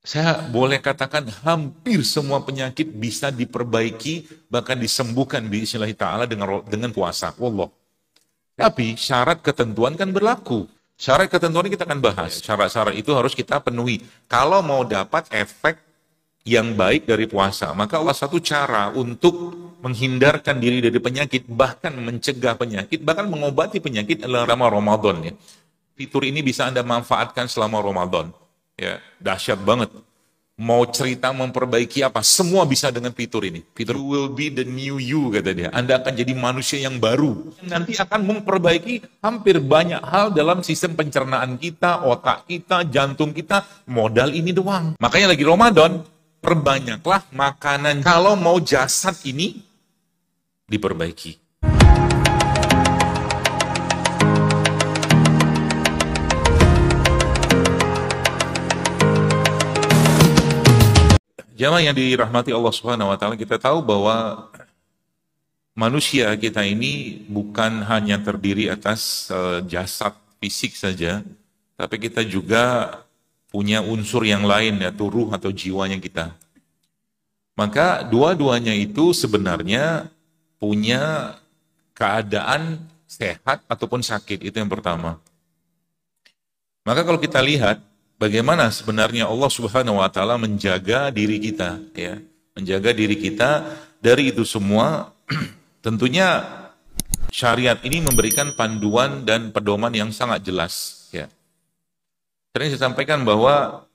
Saya boleh katakan hampir semua penyakit bisa diperbaiki, bahkan disembuhkan biiznillah ta'ala dengan puasa. Wallah. Tapi syarat ketentuan kan berlaku. Syarat ketentuan kita akan bahas. Syarat-syarat itu harus kita penuhi. Kalau mau dapat efek yang baik dari puasa, maka Allah satu cara untuk menghindarkan diri dari penyakit, bahkan mencegah penyakit, bahkan mengobati penyakit adalah Ramadan ya. Fitur ini bisa Anda manfaatkan selama Ramadan. Ya, dahsyat banget. Mau cerita memperbaiki apa, semua bisa dengan fitur ini. Fitur you will be the new you, kata dia. Anda akan jadi manusia yang baru. Nanti akan memperbaiki hampir banyak hal dalam sistem pencernaan kita, otak kita, jantung kita. Modal ini doang. Makanya lagi Ramadan, perbanyaklah makanan. Kalau mau jasad ini diperbaiki. Jamaah yang dirahmati Allah Subhanahu wa taala, kita tahu bahwa manusia kita ini bukan hanya terdiri atas jasad fisik saja, tapi kita juga punya unsur yang lain, yaitu ruh atau jiwanya kita. Maka dua-duanya itu sebenarnya punya keadaan sehat ataupun sakit, itu yang pertama. Maka kalau kita lihat bagaimana sebenarnya Allah Subhanahu wa taala menjaga diri kita, ya, menjaga diri kita dari itu semua. Tentunya syariat ini memberikan panduan dan pedoman yang sangat jelas, ya. Sering saya sampaikan bahwa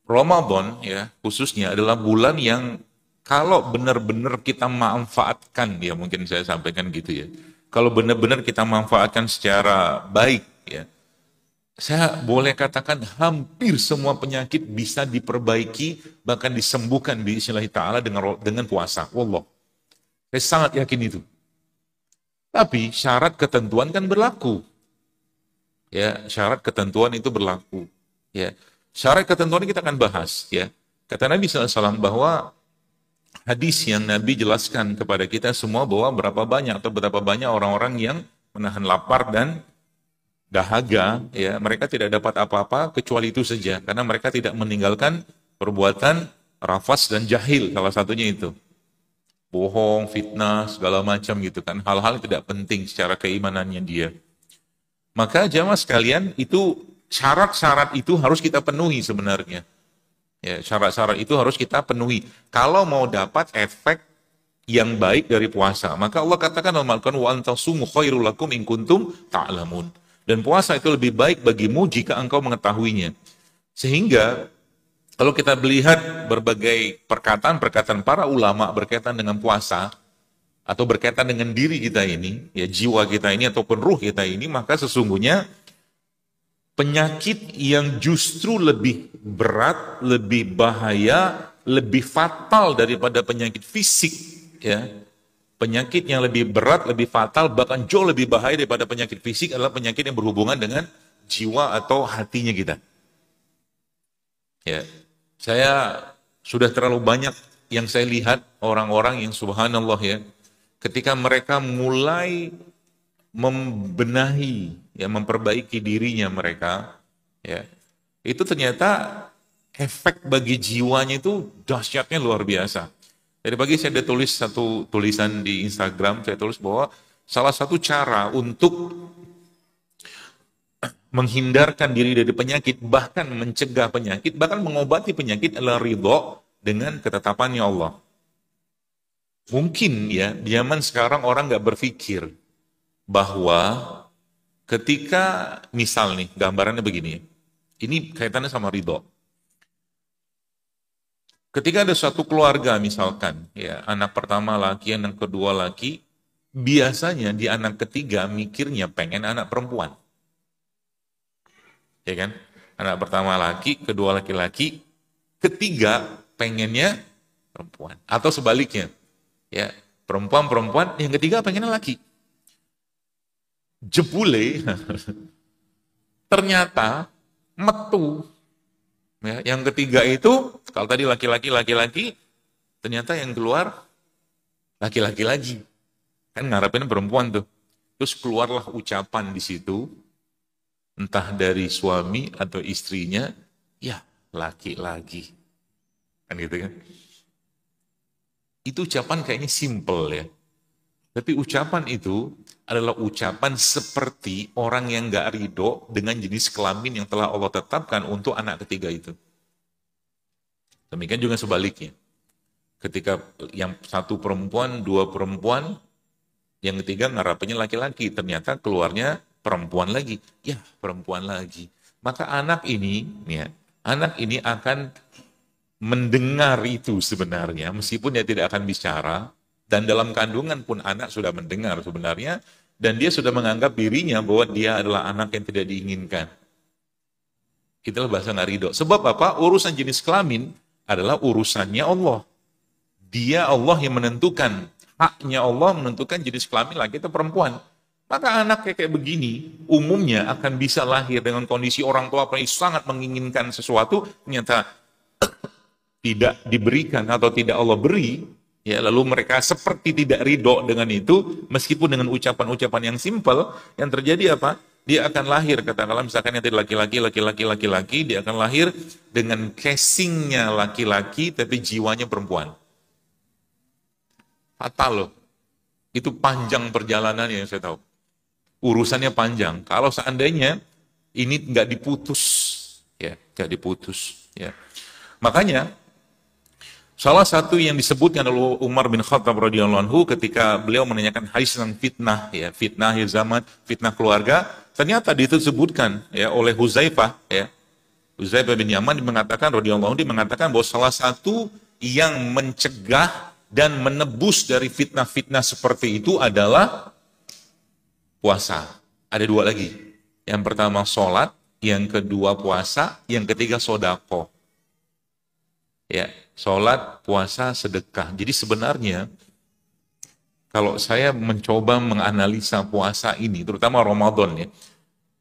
Ramadan ya khususnya adalah bulan yang kalau benar-benar kita manfaatkan, ya mungkin saya sampaikan gitu ya. Kalau benar-benar kita manfaatkan secara baik, ya, saya boleh katakan hampir semua penyakit bisa diperbaiki, bahkan disembuhkan biiznillah ta'ala dengan puasa. Wallah. Saya sangat yakin itu. Tapi syarat ketentuan kan berlaku. Ya, syarat ketentuan itu berlaku. Ya, syarat ketentuan kita akan bahas. Ya, kata Nabi SAW bahwa hadis yang Nabi jelaskan kepada kita semua bahwa berapa banyak orang-orang yang menahan lapar dan dahaga, ya mereka tidak dapat apa-apa kecuali itu saja, karena mereka tidak meninggalkan perbuatan rafas dan jahil, salah satunya itu bohong, fitnah, segala macam gitu kan, hal-hal yang tidak penting secara keimanannya dia. Maka jamaah sekalian, itu syarat-syarat itu harus kita penuhi sebenarnya. Ya, syarat-syarat itu harus kita penuhi kalau mau dapat efek yang baik dari puasa. Maka Allah katakan dalam Al-Quran, wa antasumu khairul lakum in kuntum ta'lamun. Dan puasa itu lebih baik bagimu jika engkau mengetahuinya. Sehingga kalau kita melihat berbagai perkataan-perkataan para ulama berkaitan dengan puasa, atau berkaitan dengan diri kita ini, ya jiwa kita ini ataupun ruh kita ini, maka sesungguhnya penyakit yang justru lebih berat, lebih bahaya, lebih fatal daripada penyakit fisik, ya. Penyakit yang lebih berat, lebih fatal, bahkan jauh lebih bahaya daripada penyakit fisik adalah penyakit yang berhubungan dengan jiwa atau hatinya kita. Ya, saya sudah terlalu banyak yang saya lihat orang-orang yang subhanallah ya, ketika mereka mulai membenahi, ya memperbaiki dirinya mereka, ya itu ternyata efek bagi jiwanya itu dahsyatnya luar biasa. Tadi pagi saya ada tulis satu tulisan di Instagram, saya tulis bahwa salah satu cara untuk menghindarkan diri dari penyakit, bahkan mencegah penyakit, bahkan mengobati penyakit adalah ridho dengan ketetapannya Allah. Mungkin ya, di zaman sekarang orang nggak berpikir bahwa ketika, misal nih, gambarannya begini, ini kaitannya sama ridho. Ketika ada suatu keluarga misalkan, ya anak pertama laki, anak kedua laki, biasanya di anak ketiga mikirnya pengen anak perempuan. Ya kan? Anak pertama laki, kedua laki-laki, ketiga pengennya perempuan. Atau sebaliknya, ya perempuan-perempuan, yang ketiga pengennya laki. Jebule, ternyata metu. Ya, yang ketiga itu, kalau tadi laki-laki, ternyata yang keluar laki-laki lagi. Kan ngarepin perempuan tuh. Terus keluarlah ucapan di situ, entah dari suami atau istrinya, Ya, laki-laki. Kan gitu kan. Itu ucapan kayaknya simple ya. Tapi ucapan itu adalah ucapan seperti orang yang gak ridho dengan jenis kelamin yang telah Allah tetapkan untuk anak ketiga itu. Demikian juga sebaliknya. Ketika yang satu perempuan, dua perempuan, yang ketiga ngarapannya laki-laki, ternyata keluarnya perempuan lagi. Ya, perempuan lagi. Maka anak ini, ya, anak ini akan mendengar itu sebenarnya, meskipun dia tidak akan bicara, dan dalam kandungan pun anak sudah mendengar sebenarnya, dan dia sudah menganggap dirinya bahwa dia adalah anak yang tidak diinginkan. Itulah bahasa nggak ridho. Sebab apa? Urusan jenis kelamin adalah urusannya Allah. Dia Allah yang menentukan, haknya Allah menentukan jenis kelamin laki atau perempuan. Maka anak kayak begini, umumnya akan bisa lahir dengan kondisi orang tua yang sangat menginginkan sesuatu, ternyata tidak diberikan atau tidak Allah beri, ya lalu mereka seperti tidak ridho dengan itu, meskipun dengan ucapan-ucapan yang simpel, yang terjadi apa? Dia akan lahir, katakanlah misalkan yang laki-laki, dia akan lahir dengan casingnya laki-laki, tapi jiwanya perempuan. Fatal loh. Itu panjang perjalanannya yang saya tahu. Urusannya panjang. Kalau seandainya ini nggak diputus, ya nggak diputus, ya. Makanya salah satu yang disebutkan oleh Umar bin Khattab radhiyallahu anhu ketika beliau menanyakan hadis tentang fitnah, ya fitnah akhir zaman, fitnah keluarga, ternyata disebutkan ya oleh Huzaifah, ya Huzaifah bin Yaman mengatakan radhiyallahu anhu, dia mengatakan bahwa salah satu yang mencegah dan menebus dari fitnah-fitnah seperti itu adalah puasa. Ada dua lagi. Yang pertama sholat, yang kedua puasa, yang ketiga sodako. Ya, sholat, puasa, sedekah. Jadi sebenarnya kalau saya mencoba menganalisa puasa ini, terutama Ramadan ya,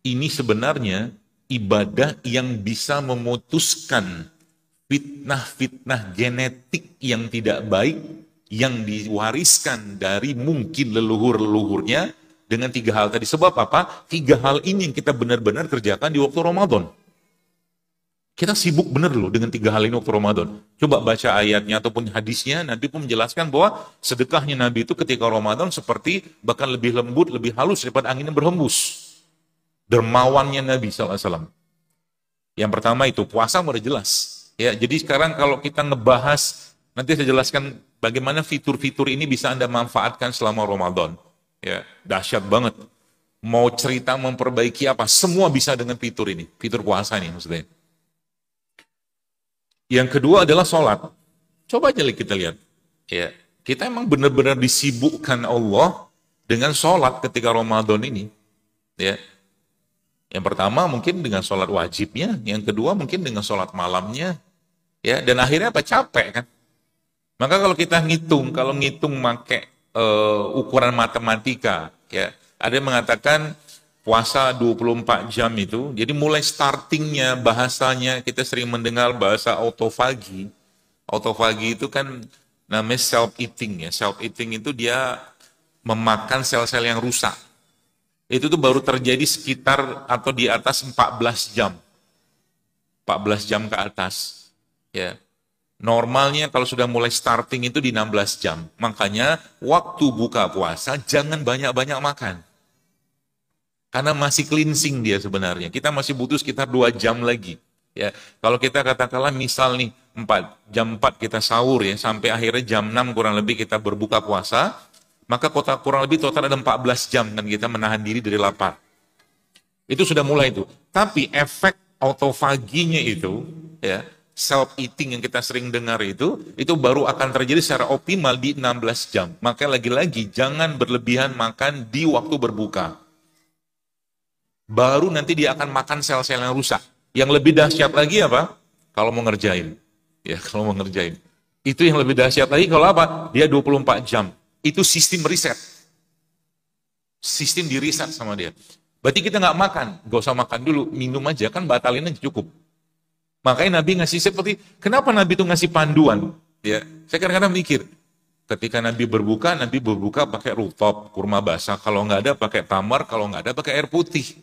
ini sebenarnya ibadah yang bisa memutuskan fitnah-fitnah genetik yang tidak baik yang diwariskan dari mungkin leluhur-leluhurnya dengan tiga hal tadi. Sebab apa? Tiga hal ini yang kita benar-benar kerjakan di waktu Ramadan. Kita sibuk benar loh dengan tiga hal ini waktu Ramadan. Coba baca ayatnya ataupun hadisnya, Nabi pun menjelaskan bahwa sedekahnya Nabi itu ketika Ramadan seperti bahkan lebih lembut, lebih halus daripada angin yang berhembus. Dermawannya Nabi SAW. Yang pertama itu, puasa udah jelas. Ya, jadi sekarang kalau kita ngebahas, nanti saya jelaskan bagaimana fitur-fitur ini bisa Anda manfaatkan selama Ramadan. Ya, dahsyat banget. Mau cerita memperbaiki apa, semua bisa dengan fitur ini. Fitur puasa ini maksudnya. Yang kedua adalah sholat. Coba aja kita lihat. Ya, kita emang benar-benar disibukkan Allah dengan sholat ketika Ramadan ini. Ya. Yang pertama mungkin dengan sholat wajibnya, yang kedua mungkin dengan sholat malamnya. Ya, dan akhirnya apa? Capek kan? Maka kalau kita ngitung, kalau ngitung pakai ukuran matematika, ya, ada yang mengatakan puasa 24 jam itu, jadi mulai startingnya bahasanya, kita sering mendengar bahasa autofagi. Autofagi itu kan namanya self-eating ya. Self-eating itu dia memakan sel-sel yang rusak. Itu tuh baru terjadi sekitar atau di atas 14 jam. 14 jam ke atas. Ya. Normalnya kalau sudah mulai starting itu di 16 jam. Makanya waktu buka puasa jangan banyak-banyak makan. Karena masih cleansing dia sebenarnya. Kita masih butuh sekitar 2 jam lagi. Ya, kalau kita katakanlah misal nih 4, jam 4 kita sahur ya, sampai akhirnya jam 6 kurang lebih kita berbuka puasa, maka kurang lebih total ada 14 jam kan kita menahan diri dari lapar. Itu sudah mulai itu. Tapi efek autofaginya itu, ya, self-eating yang kita sering dengar itu baru akan terjadi secara optimal di 16 jam. Maka lagi-lagi jangan berlebihan makan di waktu berbuka. Baru nanti dia akan makan sel-sel yang rusak. Yang lebih dahsyat lagi apa? Kalau mau ngerjain. Ya, kalau mau ngerjain. Itu yang lebih dahsyat lagi kalau apa? Dia 24 jam. Itu sistem riset. Sistem diriset sama dia. Berarti kita nggak makan. Nggak usah makan dulu. Minum aja. Kan batalin aja cukup. Makanya Nabi ngasih seperti, kenapa Nabi itu ngasih panduan? Ya, saya kadang-kadang mikir, ketika Nabi berbuka pakai rutop, kurma basah. Kalau nggak ada pakai tamar, kalau nggak ada pakai air putih.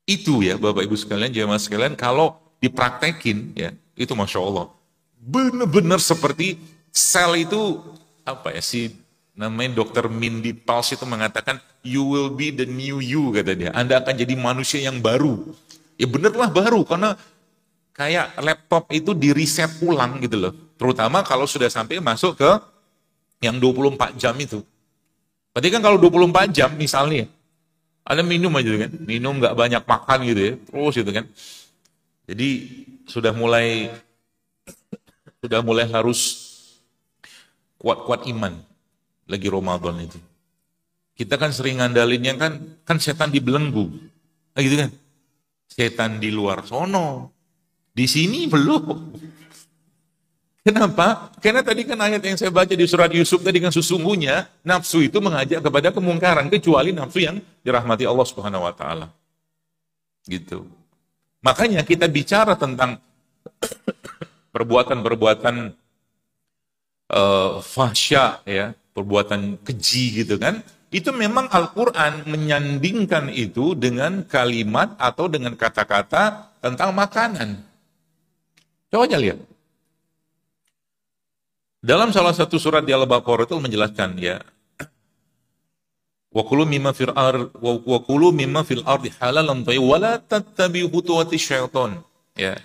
Itu ya Bapak Ibu sekalian, jemaah sekalian, kalau dipraktekin, ya itu Masya Allah. Benar-benar seperti sel itu, apa ya, si namanya Dr. Mindy Pals itu mengatakan, you will be the new you, kata dia. Anda akan jadi manusia yang baru. Ya benerlah baru, karena kayak laptop itu di reset ulang gitu loh. Terutama kalau sudah sampai masuk ke yang 24 jam itu. Berarti kan kalau 24 jam misalnya, ada minum aja kan, minum nggak banyak makan gitu ya, terus gitu kan. Jadi sudah mulai harus kuat-kuat iman lagi Ramadan itu. Kita kan sering ngandalinnya kan setan dibelenggu. Nah, gitu kan. Setan di luar sono. Di sini belum. Kenapa? Karena tadi kan ayat yang saya baca di surat Yusuf tadi kan, sesungguhnya nafsu itu mengajak kepada kemungkaran, kecuali nafsu yang dirahmati Allah Subhanahu wa taala. Gitu. Makanya kita bicara tentang perbuatan-perbuatan fahsya, ya, perbuatan keji gitu kan. Itu memang Al-Qur'an menyandingkan itu dengan kalimat atau dengan kata-kata tentang makanan. Coba aja lihat. Dalam salah satu surat di Al-Baqarah itu menjelaskan, ya, wa kulu mimma fil ardi halalan thayyiban wa la tattabi'u khutuwati syaitan, ya.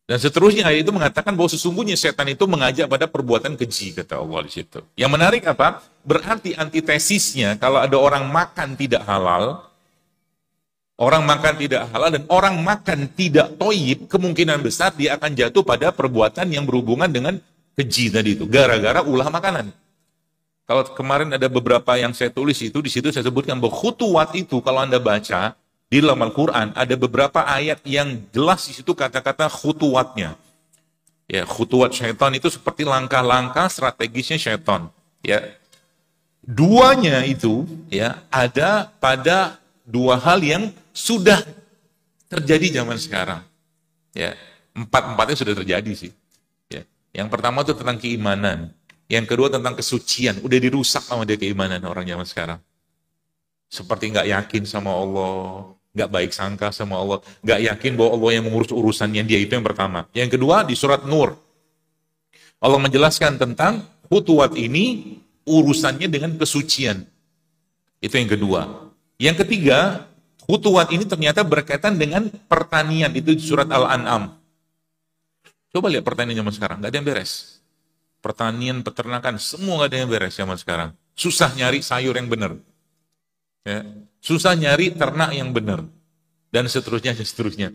Dan seterusnya ayat itu mengatakan bahwa sesungguhnya setan itu mengajak pada perbuatan keji, kata Allah di situ. Yang menarik apa? Berarti antitesisnya, kalau ada orang makan tidak halal, dan orang makan tidak toyib, kemungkinan besar dia akan jatuh pada perbuatan yang berhubungan dengan keji tadi itu, gara-gara ulah makanan. Kalau kemarin ada beberapa yang saya tulis itu, di situ saya sebutkan bahwa khutuwat itu, kalau Anda baca di dalam Al-Quran, ada beberapa ayat yang jelas di situ kata-kata khutuwatnya. Ya, khutuwat syaitan itu seperti langkah-langkah strategisnya syaitan. Ya, duanya itu, ya, ada pada dua hal yang sudah terjadi zaman sekarang. Ya, empatnya sudah terjadi sih. Yang pertama itu tentang keimanan. Yang kedua tentang kesucian. Udah dirusak sama dia keimanan orang zaman sekarang. Seperti nggak yakin sama Allah, nggak baik sangka sama Allah, nggak yakin bahwa Allah yang mengurus urusannya dia, itu yang pertama. Yang kedua di surat Nur, Allah menjelaskan tentang khutuwat ini urusannya dengan kesucian. Itu yang kedua. Yang ketiga, khutuwat ini ternyata berkaitan dengan pertanian. Itu di surat Al-An'am. Coba lihat pertanian zaman sekarang, nggak ada yang beres. Pertanian, peternakan, semua nggak ada yang beres zaman sekarang. Susah nyari sayur yang benar. Ya. Susah nyari ternak yang benar. Dan seterusnya, dan seterusnya.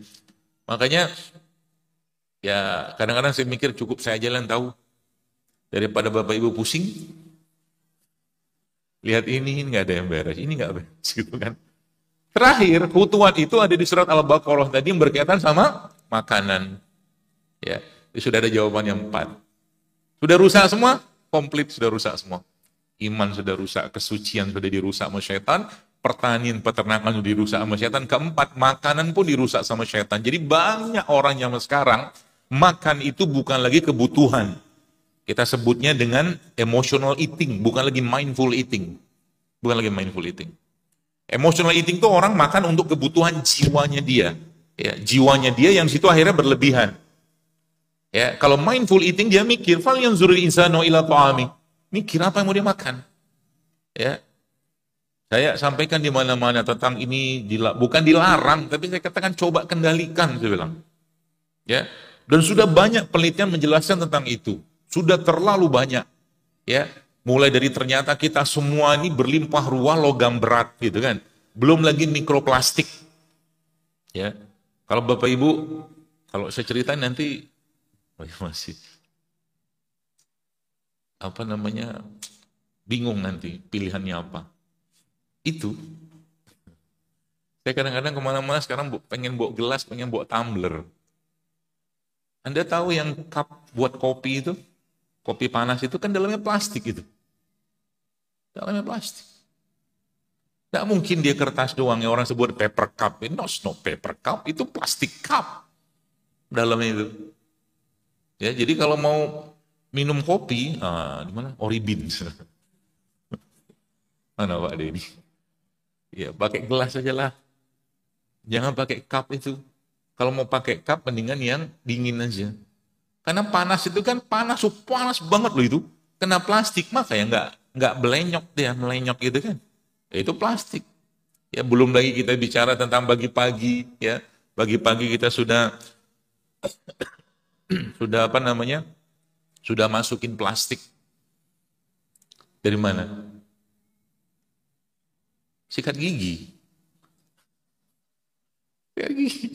Makanya, ya kadang-kadang saya mikir cukup saya jalan tahu. Daripada Bapak Ibu pusing, lihat ini nggak ada yang beres, ini nggak beres, gitu kan. Terakhir, khutuwat itu ada di surat Al-Baqarah tadi yang berkaitan sama makanan. Ya, sudah ada jawaban yang 4. Sudah rusak semua? Komplit sudah rusak semua. Iman sudah rusak, kesucian sudah dirusak sama syaitan, pertanian, peternakan sudah dirusak sama syaitan. Keempat, makanan pun dirusak sama syaitan. Jadi banyak orang yang sekarang, makan itu bukan lagi kebutuhan. Kita sebutnya dengan emotional eating, bukan lagi mindful eating. Bukan lagi mindful eating. Emotional eating itu orang makan untuk kebutuhan jiwanya dia. Ya, jiwanya dia yang situ akhirnya berlebihan. Ya, kalau mindful eating dia mikir, fal yanzurul insanu ila ta'ami. Mikir apa yang mau dia makan. Ya. Saya sampaikan di mana-mana tentang ini, bukan dilarang, tapi saya katakan coba kendalikan, saya bilang. Ya. Dan sudah banyak penelitian menjelaskan tentang itu. Sudah terlalu banyak. Ya. Mulai dari ternyata kita semua ini berlimpah ruah logam berat gitu kan. Belum lagi mikroplastik. Ya. Kalau Bapak Ibu, kalau saya ceritain nanti masih apa namanya, bingung nanti pilihannya apa. Itu saya kadang-kadang kemana-mana sekarang pengen bawa gelas, pengen bawa tumbler. Anda tahu yang cup buat kopi itu, kopi panas itu kan dalamnya plastik itu, dalamnya plastik. Tidak mungkin dia kertas doang, yang orang sebut paper cup. No paper cup, itu plastik cup dalamnya itu. Ya, jadi kalau mau minum kopi, di mana? Oribin. Mana Pak Denny? Ya, pakai gelas saja lah. Jangan pakai cup itu. Kalau mau pakai cup, mendingan yang dingin aja. Karena panas itu kan panas, panas banget loh itu. Kena plastik, maka ya nggak belenyok dia, melenyok gitu kan. Ya, itu plastik. Ya belum lagi kita bicara tentang pagi-pagi, ya pagi-pagi kita sudah apa namanya, sudah masukin plastik dari mana? Sikat gigi. Sikat gigi.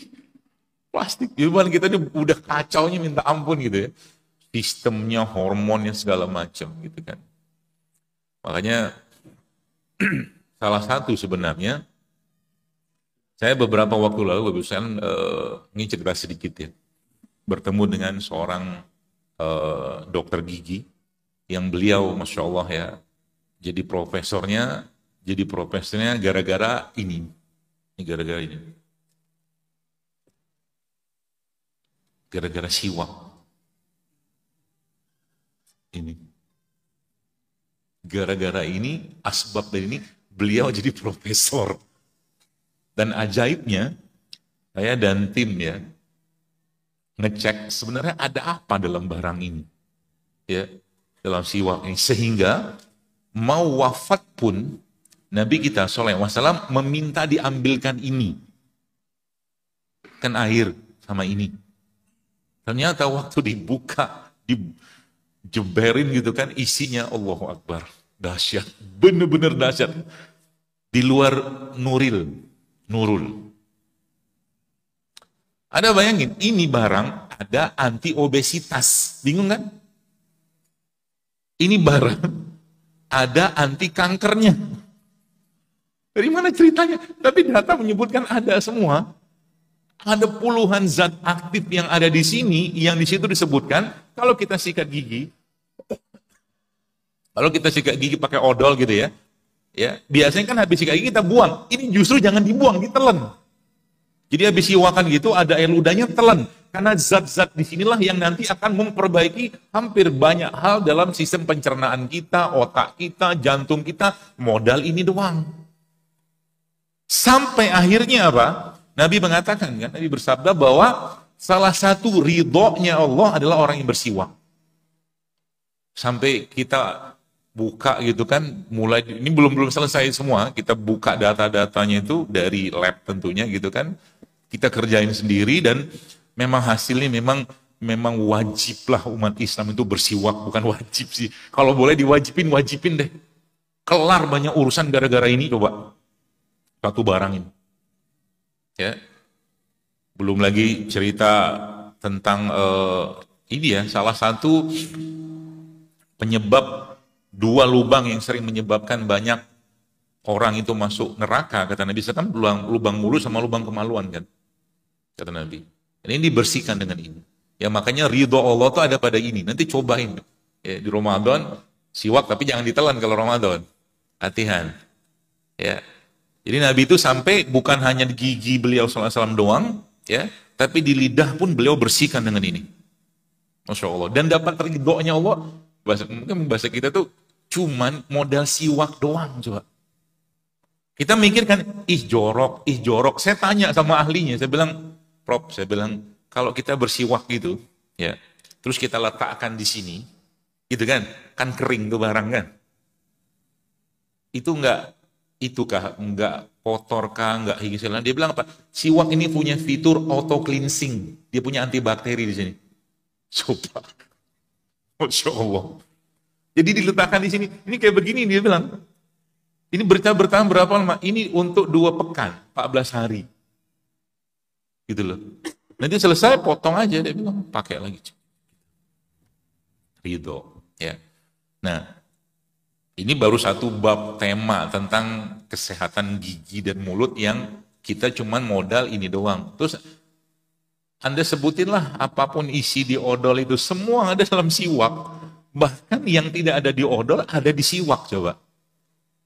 Plastik. Jadi kita ini udah kacaunya minta ampun gitu ya. Sistemnya, hormonnya segala macam gitu kan. Makanya salah satu sebenarnya, saya beberapa waktu lalu barusan ini cerita sedikit ya, bertemu dengan seorang dokter gigi yang beliau, masya Allah ya, jadi profesornya gara-gara ini gara-gara ini, gara-gara siwak ini, gara-gara ini asbab dari ini beliau jadi profesor. Dan ajaibnya, saya dan tim ya, ngecek sebenarnya ada apa dalam barang ini. Ya, dalam siwak ini. Sehingga mau wafat pun, Nabi kita SAW meminta diambilkan ini. Kan air sama ini. Ternyata waktu dibuka, dijeberin gitu kan, isinya Allahu Akbar. Dahsyat, bener-bener dahsyat. Di luar Nurul. Ada bayangin, ini barang ada anti obesitas. Bingung kan? Ini barang ada anti kankernya. Dari mana ceritanya? Tapi data menyebutkan ada semua. Ada puluhan zat aktif yang ada di sini, yang di situ disebutkan, kalau kita sikat gigi pakai odol gitu ya, biasanya kan habis sikat gigi kita buang. Ini justru jangan dibuang, ditelan. Jadi habis siwakan gitu ada air ludahnya, telan. Karena zat-zat di sinilah yang nanti akan memperbaiki hampir banyak hal dalam sistem pencernaan kita, otak kita, jantung kita, modal ini doang. Sampai akhirnya apa? Nabi mengatakan kan, Nabi bersabda bahwa salah satu ridhonya Allah adalah orang yang bersiwak. Sampai kita buka gitu kan, mulai ini belum selesai semua, kita buka data-datanya itu dari lab tentunya gitu kan, kita kerjain sendiri dan memang hasilnya memang wajiblah umat Islam itu bersiwak, bukan wajib sih, kalau boleh wajibin deh, kelar banyak urusan gara-gara ini. Coba satu barang ini ya, belum lagi cerita tentang ini ya, salah satu penyebab dua lubang yang sering menyebabkan banyak orang itu masuk neraka, kata Nabi, kan lubang mulut sama lubang kemaluan kan, kata Nabi. Dan ini dibersihkan dengan ini. Ya makanya ridho Allah itu ada pada ini. Nanti cobain ya, di Ramadan siwak, tapi jangan ditelan kalau Ramadan. Latihan. Ya. Jadi Nabi itu sampai bukan hanya di gigi beliau SAW doang, ya, tapi di lidah pun beliau bersihkan dengan ini. Masya Allah. Dan dapat ridhonya Allah. Mungkin bahasa kita tuh cuman modal siwak doang, coba. Kita mikirkan, ih jorok. Saya tanya sama ahlinya, saya bilang, Prof, kalau kita bersiwak gitu, ya, terus kita letakkan di sini, gitu kan kering tuh barang kan. Itu enggak kotor kah, enggak higienis. Dia bilang apa? Siwak ini punya fitur auto cleansing, dia punya antibakteri di sini. Coba. Masya Allah. Jadi diletakkan di sini. Ini kayak begini dia bilang. Ini bertahan berapa lama? Ini untuk 2 pekan, 14 hari. Gitu loh. Nanti selesai potong aja, dia bilang pakai lagi. Ridho. Ya. Nah, ini baru satu bab tema tentang kesehatan gigi dan mulut yang kita cuman modal ini doang. Terus Anda sebutinlah apapun isi di odol itu, semua ada dalam siwak. Bahkan yang tidak ada di odol ada di siwak, coba.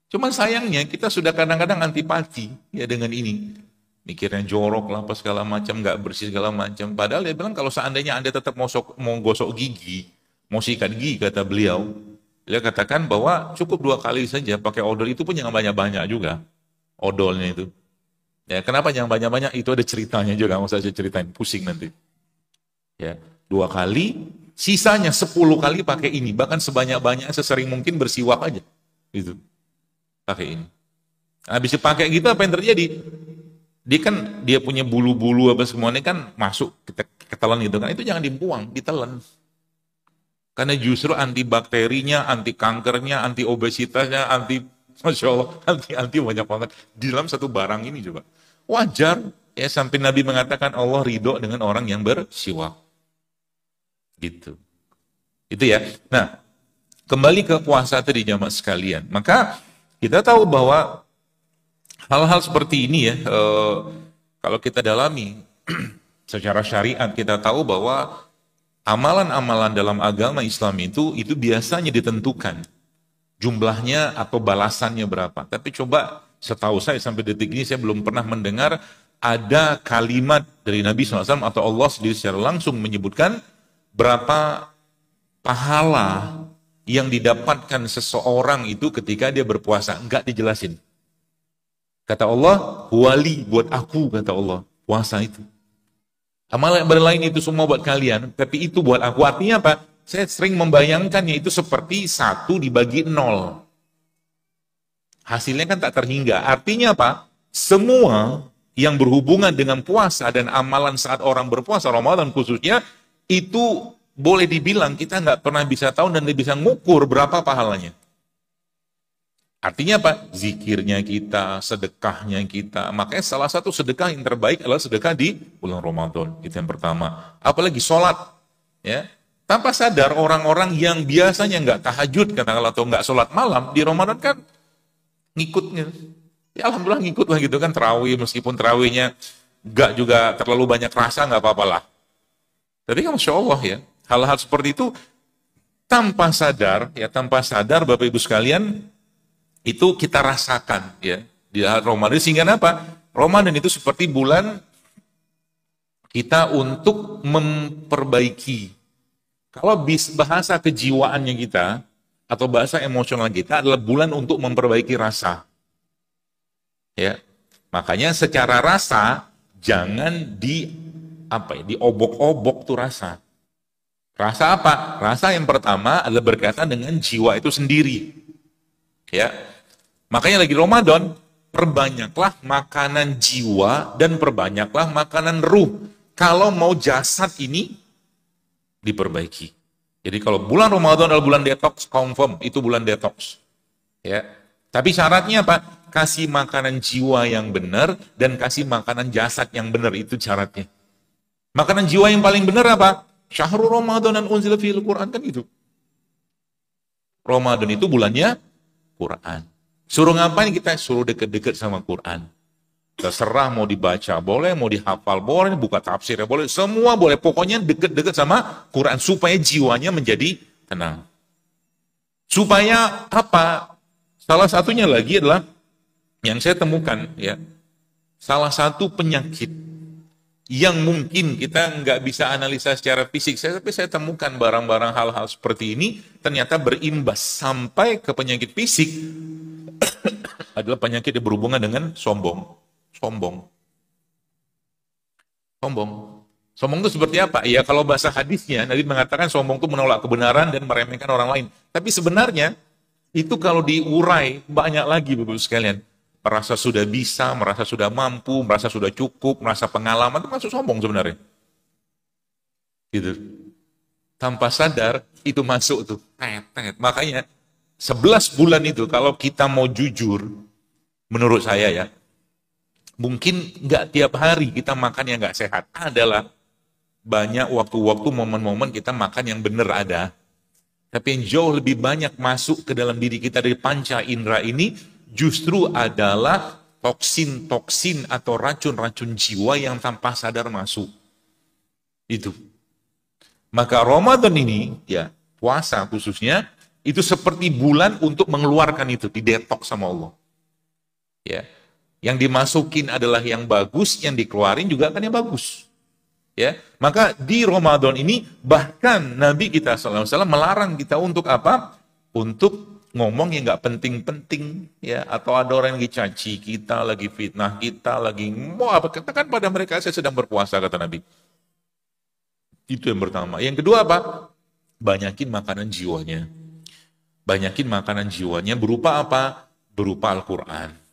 Cuman sayangnya kita sudah kadang-kadang antipati ya dengan ini. Mikirnya jorok lah apa segala macam, nggak bersih segala macam. Padahal dia bilang kalau seandainya Anda tetap mau gosok gigi, mau sikat gigi, kata beliau, dia katakan bahwa cukup 2 kali saja pakai odol, itu pun jangan banyak-banyak juga odolnya itu. Ya, kenapa yang banyak-banyak? Itu ada ceritanya juga, nggak usah saya ceritain, pusing nanti. Ya, 2 kali, sisanya 10 kali pakai ini, bahkan sebanyak-banyak sesering mungkin bersiwak aja. Gitu. Pakai ini. Habis dipakai gitu apa yang terjadi? Dia kan dia punya bulu-bulu apa semuanya kan masuk ketelan gitu kan. Itu jangan dibuang, ditelan. Karena justru antibakterinya, anti kankernya, anti obesitasnya, Masya Allah, anti banyak banget di dalam satu barang ini coba. Wajar ya sampai Nabi mengatakan Allah ridho dengan orang yang bersiwak. Gitu. Itu ya. Nah, kembali ke puasa tadi jamaah sekalian. Maka kita tahu bahwa hal-hal seperti ini ya, kalau kita dalami secara syariat kita tahu bahwa amalan-amalan dalam agama Islam itu biasanya ditentukan jumlahnya atau balasannya berapa. Tapi coba setahu saya sampai detik ini saya belum pernah mendengar ada kalimat dari Nabi SAW atau Allah sendiri secara langsung menyebutkan berapa pahala yang didapatkan seseorang itu ketika dia berpuasa. Enggak dijelasin. Kata Allah, wali buat aku, kata Allah, puasa itu. Amalan lain itu semua buat kalian, tapi itu buat aku. Artinya apa? Saya sering membayangkannya itu seperti 1 dibagi 0. Hasilnya kan tak terhingga. Artinya apa? Semua yang berhubungan dengan puasa dan amalan saat orang berpuasa, Ramadan khususnya, itu boleh dibilang kita nggak pernah bisa tahu dan bisa ngukur berapa pahalanya. Artinya apa? Zikirnya kita, sedekahnya kita. Makanya salah satu sedekah yang terbaik adalah sedekah di bulan Ramadan. Itu yang pertama. Apalagi sholat. Ya. Tanpa sadar orang-orang yang biasanya nggak tahajud katakanlah atau nggak sholat malam di Ramadan kan ngikutnya. Ya alhamdulillah ngikut lah gitu kan terawih meskipun terawihnya nggak juga terlalu banyak rasa nggak apa-apa lah. Tapi kan Masya Allah ya hal-hal seperti itu tanpa sadar Bapak Ibu sekalian itu kita rasakan ya di Ramadan sehingga apa? Ramadan itu seperti bulan kita untuk memperbaiki. Kalau bahasa kejiwaannya kita atau bahasa emosional kita adalah bulan untuk memperbaiki rasa. Ya. Makanya secara rasa jangan diobok-obok tuh rasa. Rasa apa? Rasa yang pertama adalah berkaitan dengan jiwa itu sendiri. Ya. Makanya lagi Ramadan, perbanyaklah makanan jiwa dan perbanyaklah makanan ruh. Kalau mau jasad ini diperbaiki. Jadi kalau bulan Ramadan adalah bulan detox, confirm itu bulan detox. Ya. Tapi syaratnya apa? Kasih makanan jiwa yang benar dan kasih makanan jasad yang benar, itu syaratnya. Makanan jiwa yang paling benar apa? Syahrul Ramadan dan unzila fil Quran kan itu. Ramadan itu bulannya Quran. Suruh ngapain kita? Suruh deket-deket sama Quran. Terserah mau dibaca, boleh, mau dihafal, boleh, buka tafsir, boleh, semua boleh. Pokoknya deket-deket sama Quran supaya jiwanya menjadi tenang. Supaya apa? Salah satunya lagi adalah yang saya temukan ya. Salah satu penyakit yang mungkin kita nggak bisa analisa secara fisik, tapi saya temukan barang-barang hal-hal seperti ini ternyata berimbas sampai ke penyakit fisik adalah penyakit yang berhubungan dengan sombong. Sombong itu seperti apa? Ya kalau bahasa hadisnya, Nabi mengatakan sombong itu menolak kebenaran dan meremehkan orang lain. Tapi sebenarnya, itu kalau diurai, banyak lagi Bapak-Ibu sekalian. Merasa sudah bisa, merasa sudah mampu, merasa sudah cukup, merasa pengalaman, itu masuk sombong sebenarnya. Gitu. Tanpa sadar, itu masuk tuh. Makanya, 11 bulan itu, kalau kita mau jujur, menurut saya ya, mungkin nggak tiap hari kita makan yang nggak sehat. Adalah banyak waktu-waktu momen-momen kita makan yang benar ada. Tapi yang jauh lebih banyak masuk ke dalam diri kita dari panca indera ini justru adalah toksin-toksin atau racun-racun jiwa yang tanpa sadar masuk. Itu. Maka Ramadan ini, ya puasa khususnya, itu seperti bulan untuk mengeluarkan itu, didetoks sama Allah. Ya. Yang dimasukin adalah yang bagus, yang dikeluarin juga kan yang bagus. Ya, maka di Ramadan ini bahkan Nabi kita SAW melarang kita untuk apa? Untuk ngomong yang nggak penting-penting, ya, atau ada orang yang lagi caci kita, lagi fitnah kita, lagi mau apa, katakan pada mereka saya sedang berpuasa, kata Nabi. Itu yang pertama. Yang kedua apa? Banyakin makanan jiwanya. Banyakin makanan jiwanya berupa apa? Berupa Al-Quran.